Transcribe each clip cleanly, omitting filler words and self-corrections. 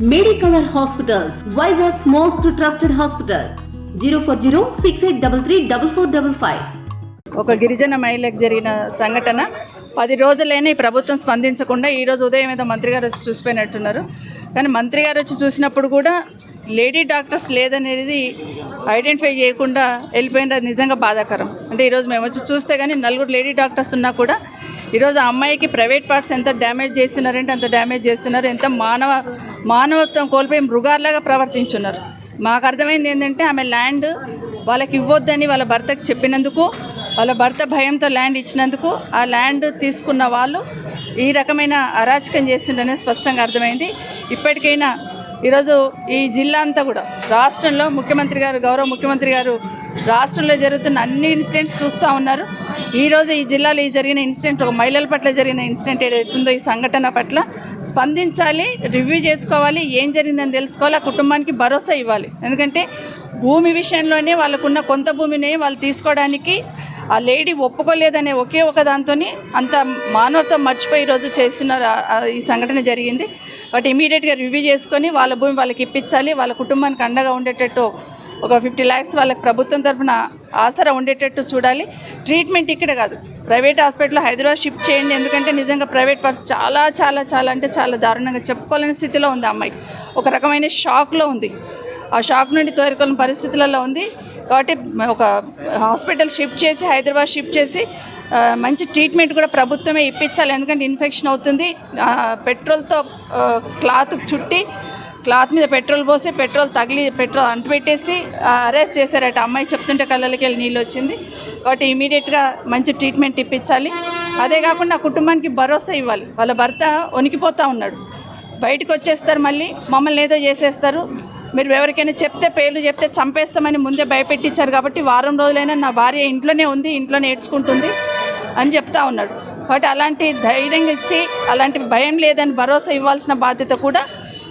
Medicover Hospitals, Vizag's most trusted hospital. 04068334455. ఒక గిరిజన మహిళకు జరిగిన సంఘటన 10 రోజులైనా ఈ ప్రభుత్వం స్పందించకుండా ఈరోజు ఉదయం ఏదో మంత్రి గారు వచ్చి చూసిపోయినట్టున్నారు. కానీ మంత్రి గారు వచ్చి చూసినప్పుడు కూడా లేడీ డాక్టర్స్ లేదనేది ఐడెంటిఫై చేయకుండా వెళ్ళిపోయినది నిజంగా బాధాకరం. అంటే ఈరోజు మేము వచ్చి చూస్తే కానీ 4 లేడీ డాక్టర్స్ ఉన్నా కూడా ఈరోజు ఆ అమ్మాయికి ప్రైవేట్ పార్ట్స్ ఎంత డ్యామేజ్ చేస్తున్నారంటే అంత డ్యామేజ్ చేస్తున్నారు. ఎంత మానవత్వం కోల్పోయి మృగాల్లాగా ప్రవర్తించున్నారు. మాకు అర్థమైంది ఏంటంటే ఆమె ల్యాండ్ వాళ్ళకి ఇవ్వొద్దని వాళ్ళ భర్తకు చెప్పినందుకు, వాళ్ళ భర్త భయంతో ల్యాండ్ ఇచ్చినందుకు ఆ ల్యాండ్ తీసుకున్న వాళ్ళు ఈ రకమైన అరాచకం చేసిండనే స్పష్టంగా అర్థమైంది. ఇప్పటికైనా ఈరోజు ఈ జిల్లా అంతా కూడా రాష్ట్రంలో ముఖ్యమంత్రి గారు, గౌరవ ముఖ్యమంత్రి గారు రాష్ట్రంలో జరుగుతున్న అన్ని ఇన్సిడెంట్స్ చూస్తూ ఉన్నారు. ఈరోజు ఈ జిల్లాలో ఈ జరిగిన ఇన్సిడెంట్, ఒక మహిళల పట్ల జరిగిన ఇన్సిడెంట్ ఏదైతుందో ఈ సంఘటన పట్ల స్పందించాలి, రివ్యూ చేసుకోవాలి, ఏం జరిగిందని తెలుసుకోవాలి, ఆ కుటుంబానికి భరోసా ఇవ్వాలి. ఎందుకంటే భూమి విషయంలోనే వాళ్ళకున్న కొంత భూమిని వాళ్ళు తీసుకోవడానికి ఆ లేడీ ఒప్పుకోలేదనే ఒకే ఒక దాంతో అంత మానవత్వం మర్చిపోయి ఈరోజు చేస్తున్నారు. ఈ సంఘటన జరిగింది. బట్ ఇమీడియట్గా రివ్యూ చేసుకొని వాళ్ళ భూమి వాళ్ళకి ఇప్పించాలి. వాళ్ళ కుటుంబానికి అండగా ఉండేటట్టు ఒక 50 lakhs వాళ్ళకి ప్రభుత్వం తరఫున ఆసరా ఉండేటట్టు చూడాలి. ట్రీట్మెంట్ ఇక్కడ కాదు, ప్రైవేట్ హాస్పిటల్లో హైదరాబాద్ షిఫ్ట్ చేయండి. ఎందుకంటే నిజంగా ప్రైవేట్ పర్స్ చాలా చాలా చాలా అంటే చాలా దారుణంగా చెప్పుకోలేని స్థితిలో ఉంది. అమ్మాయి ఒక రకమైన షాక్లో ఉంది. ఆ షాక్ నుండి తోరుకోలేని పరిస్థితులలో ఉంది. కాబట్టి ఒక హాస్పిటల్ షిఫ్ట్ చేసి, హైదరాబాద్ షిఫ్ట్ చేసి మంచి ట్రీట్మెంట్ కూడా ప్రభుత్వమే ఇప్పించాలి. ఎందుకంటే ఇన్ఫెక్షన్ అవుతుంది. పెట్రోల్తో క్లాత్ చుట్టి, క్లాత్ మీద పెట్రోల్ పోసి, పెట్రోల్ తగిలి, పెట్రోల్ అంటుపెట్టేసి అరెస్ట్ చేశారట. అమ్మాయి చెప్తుంటే కళ్ళకి వెళ్ళి నీళ్ళు వచ్చింది. కాబట్టి ఇమీడియట్గా మంచి ట్రీట్మెంట్ ఇప్పించాలి. అదే కాకుండా ఆ కుటుంబానికి భరోసా ఇవ్వాలి. వాళ్ళ భర్త వణికిపోతూ ఉన్నాడు. బయటకు వచ్చేస్తారు, మళ్ళీ మమ్మల్ని ఏదో చేసేస్తారు, మీరు ఎవరికైనా చెప్తే, పేర్లు చెప్తే చంపేస్తామని ముందే భయపెట్టించారు. కాబట్టి వారం రోజులైనా నా భార్య ఇంట్లోనే ఉంది, ఇంట్లోనే ఏడ్చుకుంటుంది అని చెప్తా ఉన్నాడు. కాబట్టి అలాంటి ధైర్యంగా ఇచ్చి, అలాంటి భయం లేదని భరోసా ఇవ్వాల్సిన బాధ్యత కూడా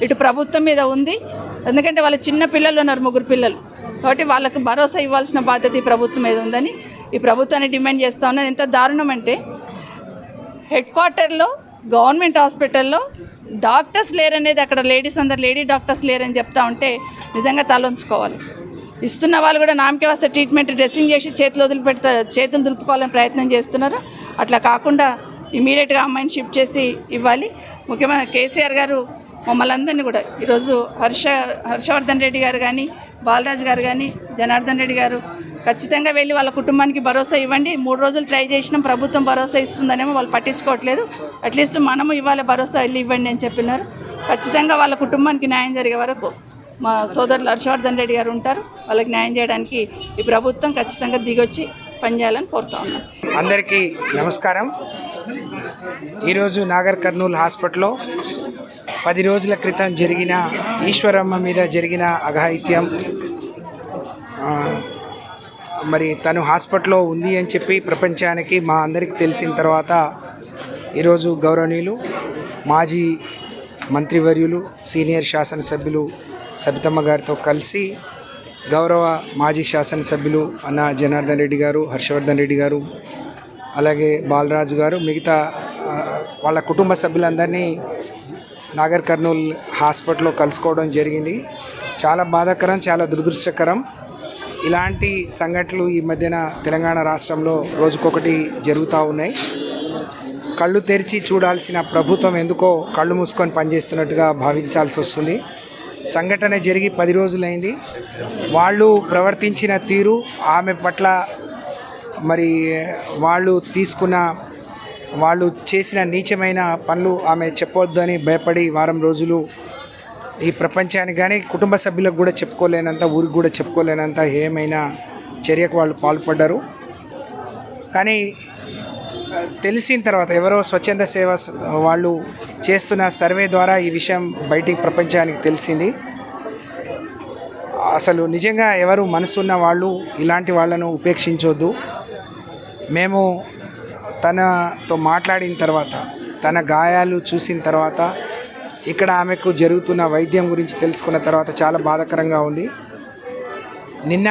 ఇటు ప్రభుత్వం మీద ఉంది. ఎందుకంటే వాళ్ళ చిన్న పిల్లలు ఉన్నారు, 3 పిల్లలు. కాబట్టి వాళ్ళకు భరోసా ఇవ్వాల్సిన బాధ్యత ఈ ప్రభుత్వం మీద ఉందని ఈ ప్రభుత్వాన్ని డిమాండ్ చేస్తూ ఉన్నాను. ఎంత దారుణం అంటే హెడ్ క్వార్టర్లో గవర్నమెంట్ హాస్పిటల్లో డాక్టర్స్ లేరనేది, అక్కడ లేడీస్ అందరు లేడీ డాక్టర్స్ లేరని చెప్తా ఉంటే నిజంగా తలొంచుకోవాలి. ఇస్తున్న వాళ్ళు కూడా నామకే వస్తే ట్రీట్మెంట్, డ్రెస్సింగ్ చేసి చేతులు దులుపుకోవాలని ప్రయత్నం చేస్తున్నారు. అట్లా కాకుండా ఇమీడియట్గా అమ్మాయిని షిఫ్ట్ చేసి ఇవ్వాలి. ముఖ్యమంత్రి కేసీఆర్ గారు మమ్మల్ని అందరినీ కూడా ఈరోజు హర్షవర్ధన్ రెడ్డి గారు కానీ, బాలరాజు గారు కానీ, జనార్దన్ రెడ్డి గారు ఖచ్చితంగా వెళ్ళి వాళ్ళ కుటుంబానికి భరోసా ఇవ్వండి. 3 రోజులు ట్రై చేసినాం, ప్రభుత్వం భరోసా ఇస్తుందనేమో వాళ్ళు పట్టించుకోవట్లేదు. అట్లీస్ట్ మనము ఇవ్వాలి, భరోసా వెళ్ళి ఇవ్వండి అని చెప్పినారు. ఖచ్చితంగా వాళ్ళ కుటుంబానికి న్యాయం జరిగే వరకు మా సోదరులు హర్షవర్ధన్ రెడ్డి గారు ఉంటారు. వాళ్ళకి న్యాయం చేయడానికి ఈ ప్రభుత్వం ఖచ్చితంగా దిగొచ్చి పనిచేయాలని కోరుతా ఉన్నాం. అందరికీ నమస్కారం. ఈరోజు నాగర్ కర్నూల్ హాస్పిటల్లో 10 రోజుల క్రితం జరిగిన ఈశ్వరమ్మ మీద జరిగిన అఘాయిత్యం, మరి తను హాస్పిటల్లో ఉంది అని చెప్పి ప్రపంచానికి మా అందరికీ తెలిసిన తర్వాత ఈరోజు గౌరవనీయులు మాజీ మంత్రివర్యులు, సీనియర్ శాసనసభ్యులు సబితమ్మ గారితో కలిసి గౌరవ మాజీ శాసనసభ్యులు అన్న జనార్దన్ రెడ్డి గారు, హర్షవర్ధన్ రెడ్డి గారు, అలాగే బాలరాజు గారు, మిగతా వాళ్ళ కుటుంబ సభ్యులందరినీ నాగర్ కర్నూల్ హాస్పిటల్లో కలుసుకోవడం జరిగింది. చాలా బాధాకరం, చాలా దురదృష్టకరం. ఇలాంటి సంఘటనలు ఈ మధ్యన తెలంగాణ రాష్ట్రంలో రోజుకొకటి జరుగుతూ ఉన్నాయి. కళ్ళు తెరిచి చూడాల్సిన ప్రభుత్వం ఎందుకో కళ్ళు మూసుకొని పనిచేస్తున్నట్టుగా భావించాల్సి వస్తుంది. సంఘటన జరిగి 10 రోజులైంది. వాళ్ళు ప్రవర్తించిన తీరు, ఆమె పట్ల మరి వాళ్ళు చేసిన నీచమైన పనులు ఆమె చెప్పొద్దని భయపడి వారం రోజులు ఈ ప్రపంచానికి కానీ కుటుంబ సభ్యులకు కూడా చెప్పుకోలేనంత, ఊరికి కూడా చెప్పుకోలేనంత ఏమైనా చర్యకు వాళ్ళు పాల్పడ్డారు. కానీ తెలిసిన తర్వాత ఎవరో స్వచ్ఛంద సేవ వాళ్ళు చేస్తున్న సర్వే ద్వారా ఈ విషయం బయటికి ప్రపంచానికి తెలిసింది. అసలు నిజంగా ఎవరు మనసున్న వాళ్ళు ఇలాంటి వాళ్ళను ఉపేక్షించొద్దు. మేము తనతో మాట్లాడిన తర్వాత, తన గాయాలు చూసిన తర్వాత, ఇక్కడ ఆమెకు జరుగుతున్న వైద్యం గురించి తెలుసుకున్న తర్వాత చాలా బాధాకరంగా ఉంది. నిన్న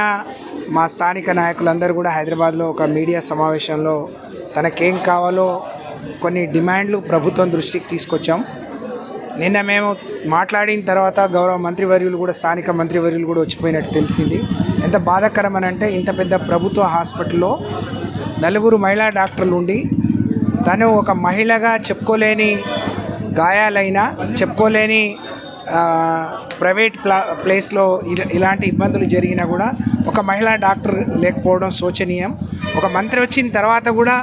మా స్థానిక నాయకులందరూ కూడా హైదరాబాద్లో ఒక మీడియా సమావేశంలో తనకేం కావాలో కొన్ని డిమాండ్లు ప్రభుత్వం దృష్టికి తీసుకొచ్చాం. నిన్న మేము మాట్లాడిన తర్వాత గౌరవ మంత్రివర్యులు కూడా స్థానిక మంత్రివర్యులు కూడా వచ్చిపోయినట్టు తెలిసింది. ఎంత బాధాకరం అని అంటే ఇంత పెద్ద ప్రభుత్వ హాస్పిటల్లో 4 మహిళా డాక్టర్లు ఉండి తను ఒక మహిళగా చెప్పుకోలేని గాయాలైనా చెప్పుకోలేని ప్రైవేట్ ప్లేస్లో ఇలాంటి ఇబ్బందులు జరిగినా కూడా ఒక మహిళా డాక్టర్ లేకపోవడం శోచనీయం. ఒక మంత్రి వచ్చిన తర్వాత కూడా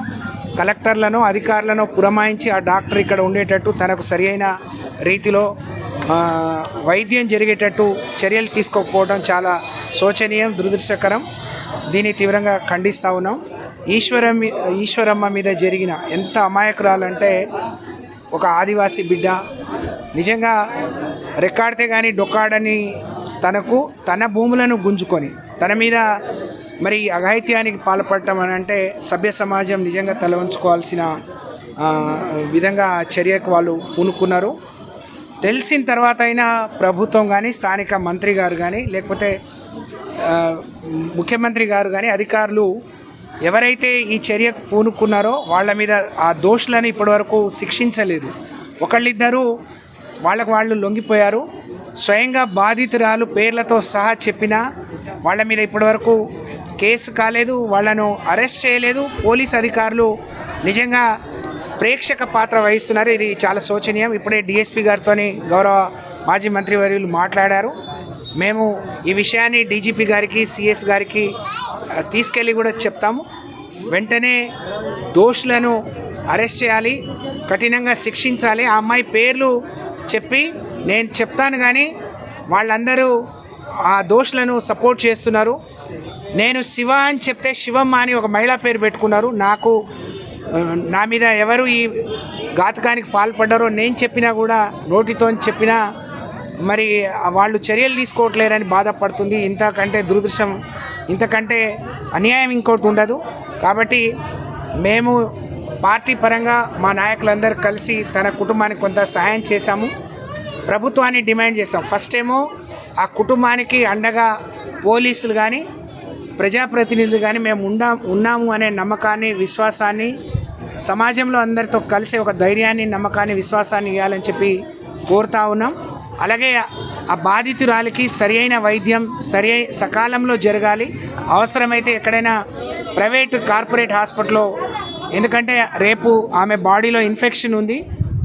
కలెక్టర్లను అధికారులను పురమాయించి ఆ డాక్టర్ ఇక్కడ ఉండేటట్టు తనకు సరియైన రీతిలో వైద్యం జరిగేటట్టు చర్యలు తీసుకోకపోవడం చాలా శోచనీయం, దురదృష్టకరం. దీన్ని తీవ్రంగా ఖండిస్తూ ఉన్నాం. ఈశ్వరమ్మ మీద జరిగిన ఎంత అమాయకురాలంటే ఒక ఆదివాసీ బిడ్డ నిజంగా రెక్కాడితే కానీ డొక్కాడని తన భూములను గుంజుకొని తన మీద మరి అఘాయిత్యానికి పాల్పడటం అని అంటే సభ్య సమాజం నిజంగా తలవంచుకోవాల్సిన విధంగా చర్యకు వాళ్ళు పూనుకున్నారు. తెలిసిన తర్వాత అయినా ప్రభుత్వం కానీ స్థానిక మంత్రి గారు కానీ లేకపోతే ముఖ్యమంత్రి గారు కానీ అధికారులు ఎవరైతే ఈ చర్యకు పూనుకున్నారో వాళ్ళ మీద ఆ దోషులను ఇప్పటివరకు శిక్షించలేదు. ఒకళ్ళిద్దరూ వాళ్ళు లొంగిపోయారు. స్వయంగా బాధితురాలు పేర్లతో సహా చెప్పినా వాళ్ళ మీద ఇప్పటివరకు కేసు కాలేదు, వాళ్ళను అరెస్ట్ చేయలేదు. పోలీస్ అధికారులు నిజంగా ప్రేక్షక పాత్ర వహిస్తున్నారు. ఇది చాలా శోచనీయం. ఇప్పుడే డిఎస్పీ గారితో గౌరవ మాజీ మంత్రివర్యులు మాట్లాడారు. మేము ఈ విషయాన్ని డీజీపీ గారికి సిఎస్ గారికి తీసుకెళ్ళి కూడా చెప్తాము. వెంటనే దోషులను అరెస్ట్ చేయాలి, కఠినంగా శిక్షించాలి. ఆ అమ్మాయి పేర్లు చెప్పి నేను చెప్తాను కానీ వాళ్ళందరూ ఆ దోషులను సపోర్ట్ చేస్తున్నారు. నేను శివ అని చెప్తే శివమ్మ అని ఒక మహిళా పేరు పెట్టుకున్నారు. నా మీద ఎవరు ఈ ఘాతకానికి పాల్పడ్డారో నేను చెప్పినా కూడా నోటితో చెప్పినా మరి వాళ్ళు చర్యలు తీసుకోవట్లేరని బాధపడుతుంది. ఇంతకంటే దురదృష్టం, ఇంతకంటే అన్యాయం ఇంకోటి ఉండదు. కాబట్టి మేము పార్టీ పరంగా మా నాయకులందరూ కలిసి తన కుటుంబానికి కొంత సహాయం చేశాము. ప్రభుత్వాన్ని డిమాండ్ చేస్తాం. ఫస్ట్ ఏమో ఆ కుటుంబానికి అండగా పోలీసులు కానీ ప్రజాప్రతినిధులు కానీ మేము ఉన్నాము అనే నమ్మకాన్ని, విశ్వాసాన్ని సమాజంలో అందరితో కలిసి ఒక ధైర్యాన్ని, నమ్మకాన్ని, విశ్వాసాన్ని ఇవ్వాలని చెప్పి కోరుతా ఉన్నాం. అలాగే ఆ బాధితురాలికి సరియైన వైద్యం సకాలంలో జరగాలి. అవసరమైతే ఎక్కడైనా ప్రైవేట్ కార్పొరేట్ హాస్పిటల్లో, ఎందుకంటే రేపు ఆమె బాడీలో ఇన్ఫెక్షన్ ఉంది,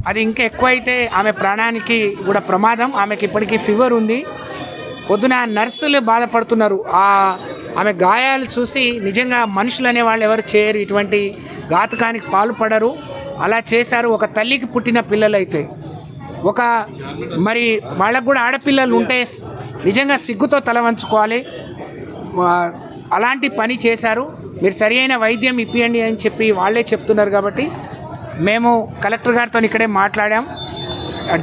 అది ఇంకా ఎక్కువైతే ఆమె ప్రాణానికి కూడా ప్రమాదం. ఆమెకి ఇప్పటికీ ఫీవర్ ఉంది. పొద్దున నర్సులు బాధపడుతున్నారు. ఆమె గాయాలు చూసి నిజంగా మనుషులు అనేవాళ్ళు ఎవరు చేయరు, ఇటువంటి ఘాతకానికి పాల్పడరు. అలా చేశారు. ఒక తల్లికి పుట్టిన పిల్లలైతే మరి వాళ్ళకు కూడా ఆడపిల్లలు ఉంటే నిజంగా సిగ్గుతో తల వంచుకోవాలి. అలాంటి పని చేశారు. మీరు సరియైన వైద్యం ఇప్పియండి అని చెప్పి వాళ్ళే చెప్తున్నారు. కాబట్టి మేము కలెక్టర్ గారితో ఇక్కడే మాట్లాడాం.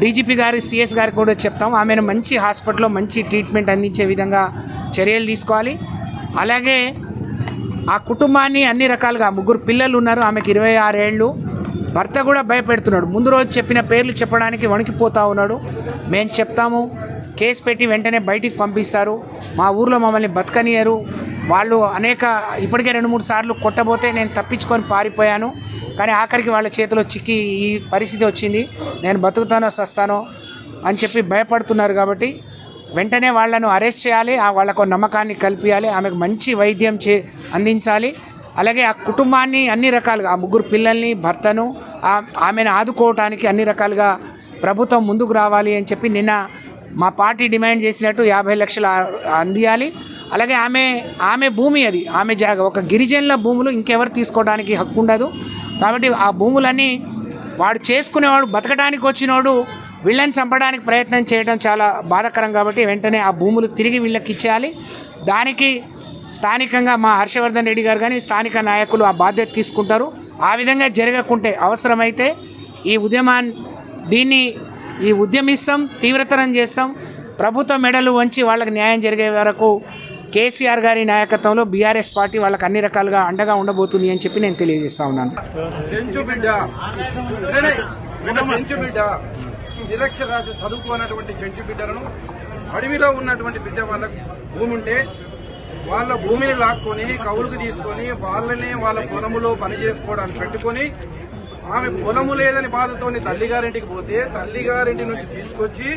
డీజీపీ గారి సిఎస్ గారికి కూడా చెప్తాం. ఆమెను మంచి హాస్పిటల్లో మంచి ట్రీట్మెంట్ అందించే విధంగా చర్యలు తీసుకోవాలి. అలాగే ఆ కుటుంబాన్ని అన్ని రకాలుగా 3 పిల్లలు ఉన్నారు. ఆమెకి 26 ఏళ్ళు. భర్త కూడా భయపెడుతున్నాడు. ముందు రోజు చెప్పిన పేర్లు చెప్పడానికి వణికిపోతూ ఉన్నాడు. మేము చెప్తాము, కేసు పెట్టి వెంటనే బయటికి పంపిస్తారు. మా ఊర్లో మమ్మల్ని బతకనియరు. వాళ్ళు ఇప్పటికే 2-3 సార్లు కొట్టబోతే నేను తప్పించుకొని పారిపోయాను. కానీ ఆఖరికి వాళ్ళ చేతిలో చిక్కి ఈ పరిస్థితి వచ్చింది. నేను బతుకుతానో సస్తానో అని చెప్పి భయపడుతున్నారు. కాబట్టి వెంటనే వాళ్ళను అరెస్ట్ చేయాలి. వాళ్ళకు నమ్మకాన్ని కల్పించాలి. ఆమెకు మంచి వైద్యం అందించాలి. అలాగే ఆ కుటుంబాన్ని అన్ని రకాలుగా, ఆ 3 పిల్లల్ని, భర్తను, ఆమెను ఆదుకోవటానికి అన్ని రకాలుగా ప్రభుత్వం ముందుకు రావాలి అని చెప్పి నిన్న మా పార్టీ డిమాండ్ చేసినట్టు 50 లక్షలు అందియాలి. అలాగే ఆమె భూమి, అది ఆమె జాగా. ఒక గిరిజనుల భూములు ఇంకెవరు తీసుకోవడానికి హక్కు ఉండదు. కాబట్టి ఆ భూములన్నీ వాడు చేసుకునేవాడు, బతకడానికి వచ్చినోడు వీళ్ళని చంపడానికి ప్రయత్నం చేయడం చాలా బాధాకరం. కాబట్టి వెంటనే ఆ భూములు తిరిగి వీళ్ళకి ఇచ్చేయాలి. దానికి స్థానికంగా మా హర్షవర్ధన్ రెడ్డి గారు కానీ స్థానిక నాయకులు ఆ బాధ్యత తీసుకుంటారు. ఆ విధంగా జరగకుంటే అవసరమైతే ఈ ఉద్యమిస్తాం, తీవ్రతరం చేస్తాం. ప్రభుత్వ మెడలు వంచి వాళ్ళకి న్యాయం జరిగే వరకు కేసీఆర్ గారి నాయకత్వంలో బీఆర్ఎస్ పార్టీ వాళ్ళకి అన్ని రకాలుగా అండగా ఉండబోతుంది అని చెప్పి నేను తెలియజేస్తా ఉన్నాను. నిరక్షరాస్యత చదువుకున్నటువంటి చెంచు బిడ్డలను, అడవిలో ఉన్నటువంటి బిడ్డ వాళ్ళకు భూమి ఉంటే వాళ్ళ భూమిని లాక్కొని కౌలుకు తీసుకొని వాళ్ళనే వాళ్ళ పొలములో పని చేసుకోవడానికి పెట్టుకొని ఆమె పొలము లేదని బాధతోని తల్లిగారింటికి పోతే తల్లిగారింటి నుంచి తీసుకొచ్చి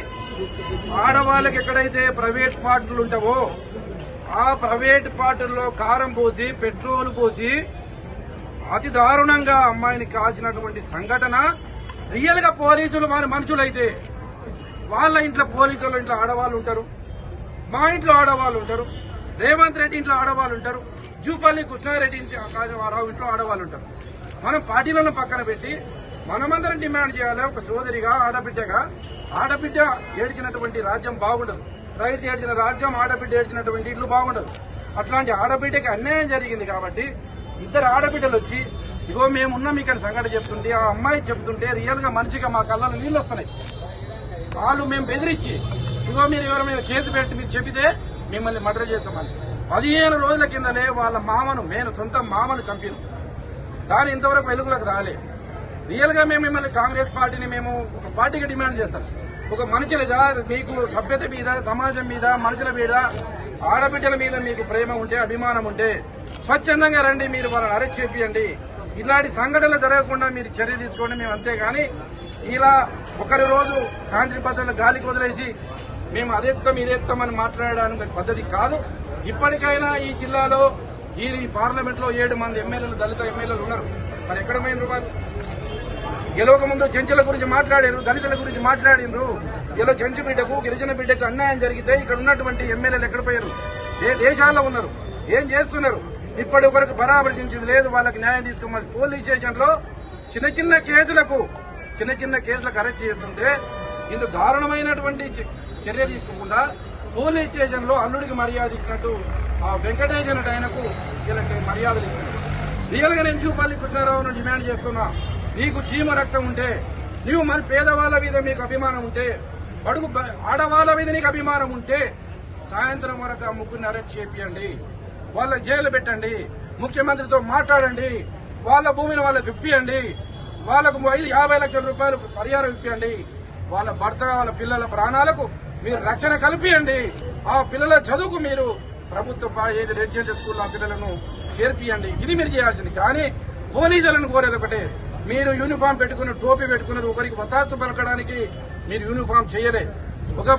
ఆడవాళ్ళకి ఎక్కడైతే ప్రైవేట్ పార్టీలు ఉంటావో ఆ ప్రైవేట్ పార్టీల్లో కారం పోసి పెట్రోల్ పోసి అతి దారుణంగా అమ్మాయిని కాల్చినటువంటి సంఘటన. రియల్ గా పోలీసులు మన మనుషులైతే వాళ్ళ ఇంట్లో పోలీసుల ఇంట్లో ఆడవాళ్ళు ఉంటారు, మా ఇంట్లో ఆడవాళ్ళు ఉంటారు, రేవంత్ రెడ్డి ఇంట్లో ఆడవాళ్ళు ఉంటారు, జూపల్లి కృష్ణారెడ్డి రావు ఇంట్లో ఆడవాళ్ళు ఉంటారు. మనం పార్టీలను పక్కన పెట్టి మనమందరం డిమాండ్ చేయాలి. ఒక సోదరిగా ఆడబిడ్డ ఏడ్చినటువంటి రాజ్యం బాగుండదు, రైతు ఏడ్చిన రాజ్యం ఆడబిడ్డ ఏడ్చినటువంటి ఇల్లు బాగుండదు. అట్లాంటి ఆడబిడ్డకి అన్యాయం జరిగింది కాబట్టి ఇద్దరు ఆడబిడ్డలు వచ్చి ఇగో మేమున్నాం ఇక్కడ సంఘటన చెప్తుంటే ఆ అమ్మాయి చెప్తుంటే రియల్ గా మనిషిగా మా కళ్ళలో నీళ్ళు వస్తున్నాయి. వాళ్ళు మేము బెదిరించి ఇగో మీరు ఎవరైనా కేసు పెట్టి మీరు చెబితే మిమ్మల్ని మర్డర్ చేస్తామని 15 రోజుల కిందనే వాళ్ళ మామను నేను సొంత మామను చంపిన దాని ఇంతవరకు వెలుగులకు రాలే. రియల్ గా మేము మిమ్మల్ని కాంగ్రెస్ పార్టీని మేము ఒక పార్టీగా డిమాండ్ చేస్తాం. ఒక మనుషులుగా మీకు సభ్యత మీద సమాజం మీద మనుషుల మీద ఆడబిడ్డల మీద మీకు ప్రేమ ఉంటే అభిమానం ఉంటే స్వచ్ఛందంగా రండి, మీరు వాళ్ళని అరెస్ట్ చేపియండి. ఇలాంటి సంఘటనలు జరగకుండా మీరు చర్య తీసుకోండి. మేము అంతేగాని ఇలా ఒకరి రోజు శాంతి భద్రతలు గాలికి వదిలేసి మేము అదెత్తం ఇదెత్తం అని మాట్లాడడానికి పద్ధతి కాదు. ఇప్పటికైనా ఈ జిల్లాలో ఈ పార్లమెంట్ లో 7 మంది ఎమ్మెల్యేలు దళిత ఎమ్మెల్యేలు ఉన్నారు. మరి ఎక్కడ పోయిన వాళ్ళు గెలవక ముందు చెంచుల గురించి మాట్లాడారు, దళితుల గురించి మాట్లాడినరు. ఇలా చెంచు బిడ్డకు గిరిజన బిడ్డకు అన్యాయం జరిగితే ఇక్కడ ఉన్నటువంటి ఎమ్మెల్యేలు ఎక్కడ పోయారు? ఏ దేశాల్లో ఉన్నారు? ఏం చేస్తున్నారు? ఇప్పటి వరకు పరామర్శించింది లేదు. వాళ్ళకి న్యాయం తీసుకోమని పోలీస్ స్టేషన్ లో చిన్న చిన్న కేసులకు అరెస్ట్ చేస్తుంటే ఇంత దారుణమైనటువంటి చర్య తీసుకోకుండా పోలీస్ స్టేషన్ లో అల్లుడికి మర్యాద ఇచ్చినట్టు ఆ వెంకటేష్ అనే ఆయనకు వీళ్ళకి మర్యాదలు ఇస్తున్నారు. రియల్ గా నేను జూపల్లి కృష్ణారావును డిమాండ్ చేస్తున్నా, నీకు చీమ రక్తం ఉంటే, నీవు మరి పేదవాళ్ళ మీద మీకు అభిమానం ఉంటే, అడుగు ఆడవాళ్ళ మీద నీకు అభిమానం ఉంటే సాయంత్రం వరకు ఆ ముగ్గురిని అరెస్ట్ చేపియండి, వాళ్ళ జైలు పెట్టండి, ముఖ్యమంత్రితో మాట్లాడండి, వాళ్ళ భూమిని వాళ్ళకి ఇప్పియండి, వాళ్ళకు 50 లక్షల రూపాయలు పరిహారం ఇప్పియండి, వాళ్ళ భర్త వాళ్ళ పిల్లల ప్రాణాలకు మీరు రక్షణ కల్పియండి, ఆ పిల్లల చదువుకు మీరు ప్రభుత్వ ఏది రెసిడెన్షియల్ స్కూల్ ఆ పిల్లలను చేర్పియండి. ఇది మీరు చేయాల్సింది. కానీ పోలీసులను కోరేది ఒకటే, మీరు యూనిఫామ్ పెట్టుకుని టోపీ పెట్టుకున్నది ఒకరికి వత్తాసు పలకడానికి మీరు యూనిఫామ్ చేయలే. ఒక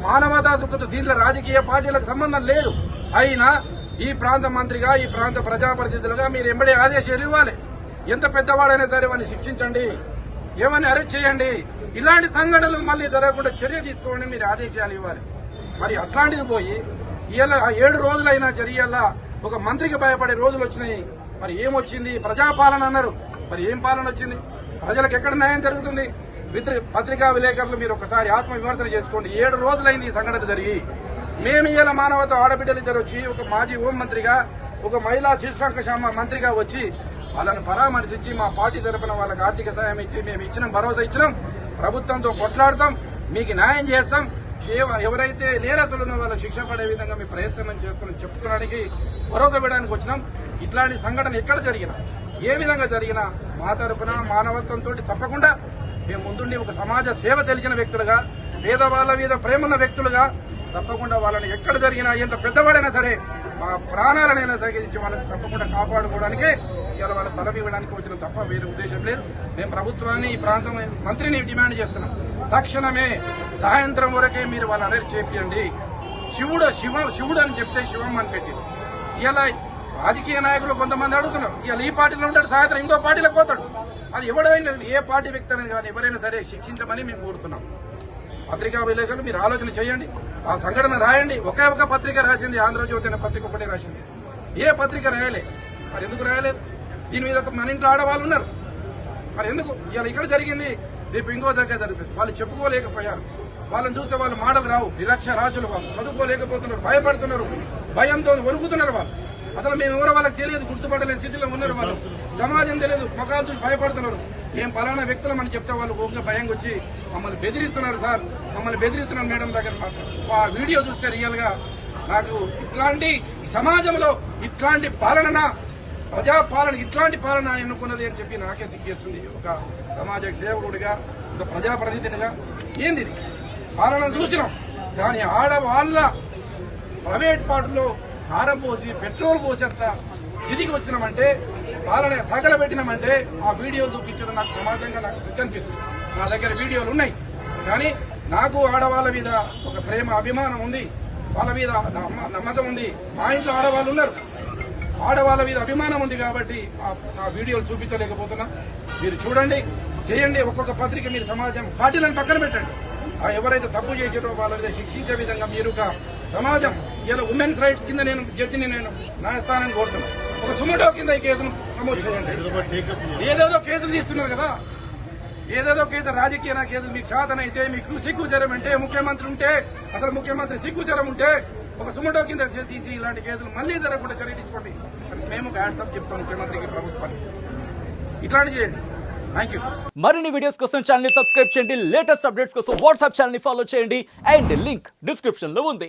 మానవతా దృక్పథం దీంట్లో రాజకీయ పార్టీలకు సంబంధం లేదు. అయినా ఈ ప్రాంత మంత్రిగా ఈ ప్రాంత ప్రజాప్రతినిధులుగా మీరు ఎంబడే ఆదేశాలు ఇవ్వాలి. ఎంత పెద్దవాడైనా సరే వాడిని శిక్షించండి, ఏమని అరెస్ట్ చేయండి, ఇలాంటి సంఘటనలు మళ్లీ జరగకుండా చర్య తీసుకోండి మీరు ఆదేశాలు ఇవ్వాలి. మరి అట్లాంటిది పోయి ఇలా 7 రోజులైనా జరిగేలా ఒక మంత్రికి భయపడే రోజులు వచ్చినాయి. మరి ఏమొచ్చింది? ప్రజాపాలన అన్నారు, మరి ఏం పాలన వచ్చింది? ప్రజలకు ఎక్కడ న్యాయం జరుగుతుంది? పత్రికా విలేకరులు మీరు ఒకసారి ఆత్మ విమర్శన చేసుకోండి. 7 రోజులైంది ఈ సంఘటన జరిగి. మేము ఇలా మానవత ఆడబిడ్డలు ఇద్దరు వచ్చి ఒక మాజీ హోంమంత్రిగా ఒక మహిళా శిశు సంక్షేమ మంత్రిగా వచ్చి వాళ్ళని పరామర్శించి మా పార్టీ తరఫున వాళ్ళకి ఆర్థిక సాయం ఇచ్చి మేము ఇచ్చినాం, భరోసా ఇచ్చినాం, ప్రభుత్వంతో కొట్లాడతాం, మీకు న్యాయం చేస్తాం, ఎవరైతే నేరస్తులున్న వాళ్ళకి శిక్ష పడే విధంగా మీ ప్రయత్నం చేస్తున్నాం చెప్తున్నానికి భరోసా ఇవ్వడానికి వచ్చినాం. ఇట్లాంటి సంఘటన ఎక్కడ జరిగినా ఏ విధంగా జరిగినా మా తరఫున మానవత్వంతో తప్పకుండా మేము ముందుండి ఒక సమాజ సేవ తెలిసిన వ్యక్తులుగా పేదవాళ్ల మీద ప్రేమన్న వ్యక్తులుగా తప్పకుండా వాళ్ళని ఎక్కడ జరిగినా ఎంత పెద్దవాడైనా సరే మా ప్రాణాలనైనా సరిగించి వాళ్ళని తప్పకుండా కాపాడుకోవడానికే ఇలా వాళ్ళ బలం ఇవ్వడానికి వచ్చిన తప్ప వేరే ఉద్దేశం లేదు. మేము ప్రభుత్వాన్ని ఈ ప్రాంతం మంత్రిని డిమాండ్ చేస్తున్నాం, తక్షణమే సాయంత్రం వరకే మీరు వాళ్ళని అరెస్ట్ చేపియండి. శివుడు అని చెప్తే శివం అని పెట్టింది. ఇలా రాజకీయ నాయకులు కొంతమంది అడుగుతున్నారు, ఇలా ఈ పార్టీలో ఉంటాడు, సాయంత్రం ఇంకో పార్టీలోకి పోతాడు. అది ఎవడైనా ఏ పార్టీ వ్యక్తి అనేది కానీ ఎవరైనా సరే శిక్షించమని మేము కోరుతున్నాం. పత్రికా విలేకరులు మీరు ఆలోచన చేయండి, ఆ సంఘటన రాయండి. ఒకే ఒక పత్రిక రాసింది, ఆంధ్రజ్యోతి అనే పత్రిక ఒకటే రాసింది, ఏ పత్రిక రాయలే. మరి ఎందుకు రాయలేదు? దీని మీద మన ఇంట్లో ఆడవాళ్ళు ఉన్నారు, మరి ఎందుకు? ఇలా ఇక్కడ జరిగింది, రేపు ఇంకో దగ్గర జరుగుతుంది. వాళ్ళు చెప్పుకోలేకపోయారు, వాళ్ళని చూస్తే వాళ్ళు మాటలు రావు, నిరక్షరాస్యులు, వాళ్ళు చదువుకోలేకపోతున్నారు, భయపడుతున్నారు, భయంతో వణుకుతున్నారు. వాళ్ళు అసలు మేము ఎవరో వాళ్ళకి తెలియదు, గుర్తుపట్టలేని స్థితిలో ఉన్నారు. వాళ్ళు సమాజం తెలియదు, ముఖాలు చూసి భయపడుతున్నారు. మేము పలానా వ్యక్తులు అని చెప్తే వాళ్ళు ఓకే భయంగా వచ్చి మమ్మల్ని బెదిరిస్తున్నారు. సార్ మమ్మల్ని బెదిరిస్తున్నారు మేడం దగ్గర. ఆ వీడియో చూస్తే రియల్ గా నాకు ఇట్లాంటి సమాజంలో ఇట్లాంటి పాలన, ప్రజాపాలన, ఇట్లాంటి పాలన ఎన్నుకున్నది అని చెప్పి నాకే సిగ్గేస్తుంది. ఒక సమాజ సేవకుడిగా, ఒక ప్రజాప్రతినిధిగా ఏంది పాలన చూసినాం. కానీ ఆడవాళ్ళ ప్రైవేట్ పార్టీలో కారం పోసి పెట్రోల్ పోసేంత స్థితికి వచ్చినామంటే పాలన తగలబెట్టినామంటే ఆ వీడియోలు చూపించడం నాకు సమాజంగా నాకు సిగ్గనిపిస్తుంది. నా దగ్గర వీడియోలు ఉన్నాయి, కానీ నాకు ఆడవాళ్ళ మీద ఒక ప్రేమ అభిమానం ఉంది, వాళ్ళ మీద నమ్మకం ఉంది. మా ఇంట్లో ఆడవాళ్ళు ఉన్నారు, ఆడవాళ్ళ మీద అభిమానం ఉంది కాబట్టి ఆ వీడియోలు చూపించలేకపోతున్నా. మీరు చూడండి, చేయండి. ఒక్కొక్క పత్రిక మీరు సమాజం పార్టీలను పక్కన పెట్టండి. ఎవరైతే తప్పు చేసారో వాళ్ళ మీద శిక్షించే విధంగా మీరు సమాజం ఇలా ఉమెన్స్ రైట్స్ కింద నేను జడ్జిని నేను న్యాయస్థానాన్ని కోరుతున్నాను. ఒక సుమోటో కింద ఈ కేసును నమోదు చేయండి. ఏదేదో కేసులు తీస్తున్నారు కదా, ఏదేదో కేసు రాజకీయ కేసులు మీకు చేతనైతే, మీకు సిగ్గుచరం అంటే, ముఖ్యమంత్రి ఉంటే, అసలు ముఖ్యమంత్రి సిగ్గుచరం ఉంటే ఒక సుమోటో కింద తీసి ఇలాంటి కేసులు మళ్లీ జరగకుండా చర్య తీసుకోండి. మేము హ్యాండ్సప్ చెప్తాం ముఖ్యమంత్రికి, ప్రభుత్వానికి. ఇట్లాంటి చేయండి. Thank you. మరిన్ని వీడియోస్ కోసం ఛానల్ ని సబ్స్క్రైబ్ చేయండి. లేటెస్ట్ అప్డేట్స్ కోసం వాట్సాప్ ఛానల్ ని ఫాలో చేయండి. అండ్ లింక్ డిస్క్రిప్షన్ లో ఉంది.